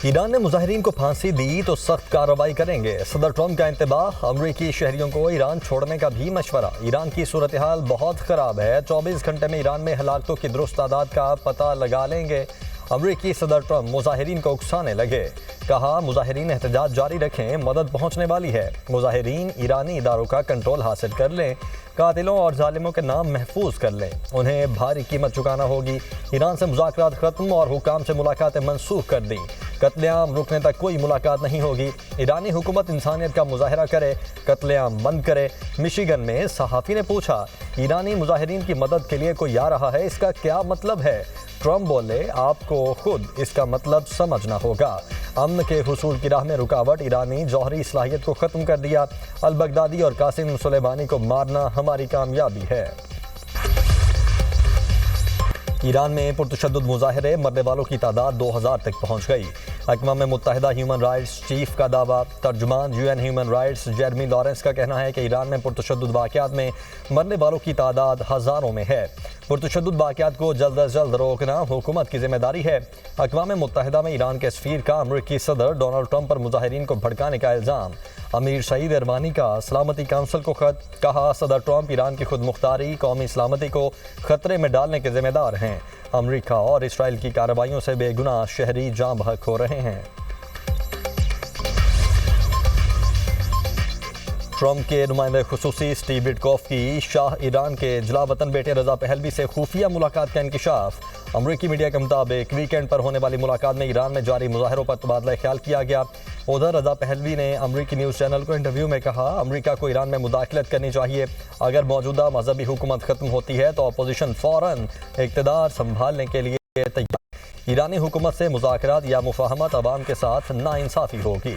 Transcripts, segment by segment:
ایران نے مظاہرین کو پھانسی دی تو سخت کارروائی کریں گے، صدر ٹرمپ کا انتباہ۔ امریکی شہریوں کو ایران چھوڑنے کا بھی مشورہ۔ ایران کی صورتحال بہت خراب ہے، 24 گھنٹے میں ایران میں ہلاکتوں کی درست تعداد کا پتہ لگا لیں گے۔ امریکی صدر ٹرمپ مظاہرین کو اکسانے لگے، کہا مظاہرین احتجاج جاری رکھیں، مدد پہنچنے والی ہے۔ مظاہرین ایرانی اداروں کا کنٹرول حاصل کر لیں، قاتلوں اور ظالموں کے نام محفوظ کر لیں، انہیں بھاری قیمت چکانا ہوگی۔ ایران سے مذاکرات ختم اور حکام سے ملاقاتیں منسوخ کر دیں، قتل عام رکنے تک کوئی ملاقات نہیں ہوگی۔ ایرانی حکومت انسانیت کا مظاہرہ کرے، قتل عام بند کرے۔ مشیگن میں صحافی نے پوچھا، ایرانی مظاہرین کی مدد کے لیے کوئی آ رہا ہے، اس کا کیا مطلب ہے؟ ٹرمپ بولے، آپ کو خود اس کا مطلب سمجھنا ہوگا۔ امن کے حصول کی راہ میں رکاوٹ، ایرانی جوہری صلاحیت کو ختم کر دیا۔ البغدادی اور قاسم سلیمانی کو مارنا ہماری کامیابی ہے۔ ایران میں پرتشدد مظاہرے، مرنے والوں کی تعداد 2000 تک پہنچ گئی۔ اقوام متحدہ ہیومن رائٹس چیف کا دعویٰ۔ ترجمان UN human rights Jeremy Lawrence کا کہنا ہے کہ ایران میں پرتشدد واقعات میں مرنے والوں کی تعداد ہزاروں میں ہے۔ پرتشدد واقعات کو جلد از جلد روکنا حکومت کی ذمہ داری ہے۔ اقوام متحدہ میں ایران کے سفیر کا امریکی صدر ڈونلڈ ٹرمپ پر مظاہرین کو بھڑکانے کا الزام۔ امیر سعید ایروانی کا سلامتی کونسل کو خط، کہا صدر ٹرمپ ایران کی خود مختاری قومی سلامتی کو خطرے میں ڈالنے کے ذمہ دار ہیں۔ امریکہ اور اسرائیل کی کارروائیوں سے بے گناہ شہری جاں بحق ہو رہے ہیں۔ ٹرمپ کے نمائندہ خصوصی سٹیو وٹکوف کی شاہ ایران کے جلا وطن بیٹے رضا پہلوی سے خفیہ ملاقات کا انکشاف۔ امریکی میڈیا کے مطابق ویکینڈ پر ہونے والی ملاقات میں ایران میں جاری مظاہروں پر تبادلہ خیال کیا گیا۔ ادھر رضا پہلوی نے امریکی نیوز چینل کو انٹرویو میں کہا، امریکہ کو ایران میں مداخلت کرنی چاہیے۔ اگر موجودہ مذہبی حکومت ختم ہوتی ہے تو اپوزیشن فوراً اقتدار سنبھالنے کے لیے تیار۔ ایرانی حکومت سے مذاکرات یا مفاہمت عوام کے ساتھ ناانصافی ہوگی۔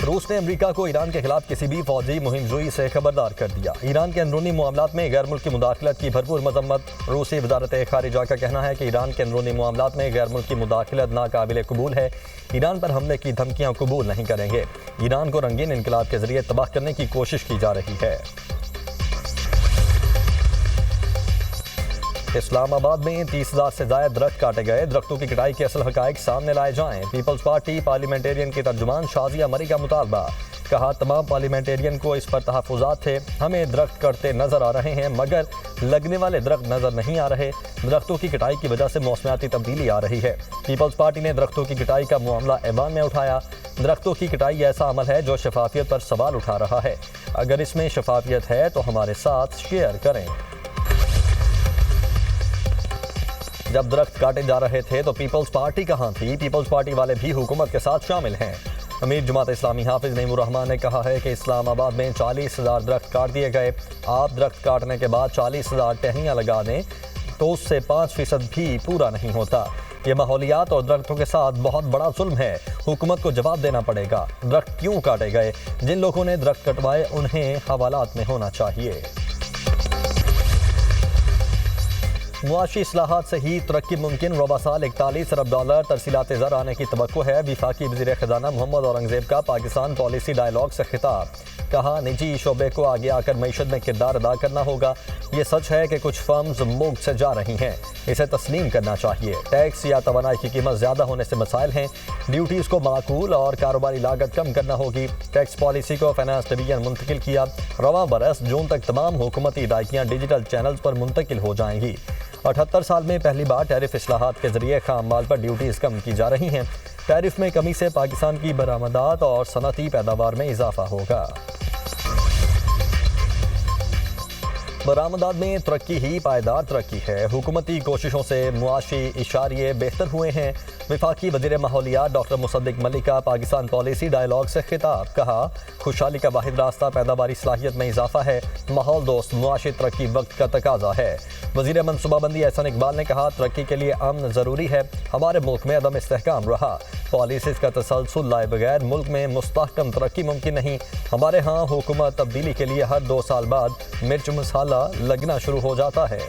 روس نے امریکہ کو ایران کے خلاف کسی بھی فوجی مہم جوئی سے خبردار کر دیا۔ ایران کے اندرونی معاملات میں غیر ملکی مداخلت کی بھرپور مذمت۔ روسی وزارت خارجہ کا کہنا ہے کہ ایران کے اندرونی معاملات میں غیر ملکی مداخلت ناقابل قبول ہے، ایران پر حملے کی دھمکیاں قبول نہیں کریں گے۔ ایران کو رنگین انقلاب کے ذریعے تباہ کرنے کی کوشش کی جا رہی ہے۔ اسلام آباد میں 30,000 سے زائد درخت کاٹے گئے، درختوں کی کٹائی کے اصل حقائق سامنے لائے جائیں۔ پیپلز پارٹی پارلیمنٹرین کی ترجمان شازیہ مری کا مطالبہ، کہا تمام پارلیمنٹرین کو اس پر تحفظات تھے، ہمیں درخت کٹتے نظر آ رہے ہیں مگر لگنے والے درخت نظر نہیں آ رہے، درختوں کی کٹائی کی وجہ سے موسمیاتی تبدیلی آ رہی ہے۔ پیپلز پارٹی نے درختوں کی کٹائی کا معاملہ ایوان میں اٹھایا۔ درختوں کی کٹائی ایسا عمل ہے جو شفافیت پر سوال اٹھا رہا ہے، اگر اس میں شفافیت ہے تو ہمارے ساتھ شیئر کریں۔ جب درخت کاٹے جا رہے تھے تو پیپلز پارٹی کہاں تھی؟ پیپلز پارٹی والے بھی حکومت کے ساتھ شامل ہیں۔ امیر جماعت اسلامی حافظ نعیم الرحمان نے کہا ہے کہ اسلام آباد میں 40,000 درخت کاٹ دیے گئے، آپ درخت کاٹنے کے بعد 40,000 ٹہنیاں لگا دیں تو اس سے 5% بھی پورا نہیں ہوتا۔ یہ ماحولیات اور درختوں کے ساتھ بہت بڑا ظلم ہے، حکومت کو جواب دینا پڑے گا۔ درخت کیوں کاٹے گئے؟ جن لوگوں نے درخت کٹوائے انہیں حوالات میں ہونا چاہیے۔ معاشی اصلاحات سے ہی ترقی ممکن، ربع سال $41 ارب ترسیلات زر آنے کی توقع ہے۔ وفاقی وزیر خزانہ محمد اورنگزیب کا پاکستان پالیسی ڈائیلاگ سے خطاب، کہا نجی شعبے کو آگے آ کر معیشت میں کردار ادا کرنا ہوگا۔ یہ سچ ہے کہ کچھ فرمز ملک سے جا رہی ہیں، اسے تسلیم کرنا چاہیے۔ ٹیکس یا توانائی کی قیمت زیادہ ہونے سے مسائل ہیں، ڈیوٹیز کو معقول اور کاروباری لاگت کم کرنا ہوگی۔ ٹیکس پالیسی کو فائنانس ڈویژن منتقل کیا، رواں برس جون تک تمام حکومتی ادائیگیاں ڈیجیٹل چینلز پر منتقل ہو جائیں گی۔ 78 سال میں پہلی بار ٹیرف اصلاحات کے ذریعے خام مال پر ڈیوٹیز کم کی جا رہی ہیں۔ ٹیرف میں کمی سے پاکستان کی برآمدات اور صنعتی پیداوار میں اضافہ ہوگا۔ برآمدات میں ترقی ہی پائیدار ترقی ہے، حکومتی کوششوں سے معاشی اشاریے بہتر ہوئے ہیں۔ وفاقی وزیر ماحولیات ڈاکٹر مصدق ملک کا پاکستان پالیسی ڈائیلاگ سے خطاب، کہا خوشحالی کا واحد راستہ پیداواری صلاحیت میں اضافہ ہے، ماحول دوست معاشی ترقی وقت کا تقاضا ہے۔ وزیر منصوبہ بندی احسن اقبال نے کہا ترقی کے لیے امن ضروری ہے، ہمارے ملک میں عدم استحکام رہا، پالیسیز کا تسلسل لائے بغیر ملک میں مستحکم ترقی ممکن نہیں۔ ہمارے ہاں حکومت تبدیلی کے لیے ہر 2 سال بعد مرچ مسالہ لگنا شروع ہو جاتا ہے۔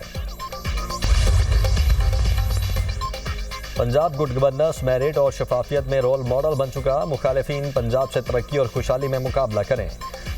پنجاب گڈ گورننس، میرٹ اور شفافیت میں رول ماڈل بن چکا، مخالفین پنجاب سے ترقی اور خوشحالی میں مقابلہ کریں۔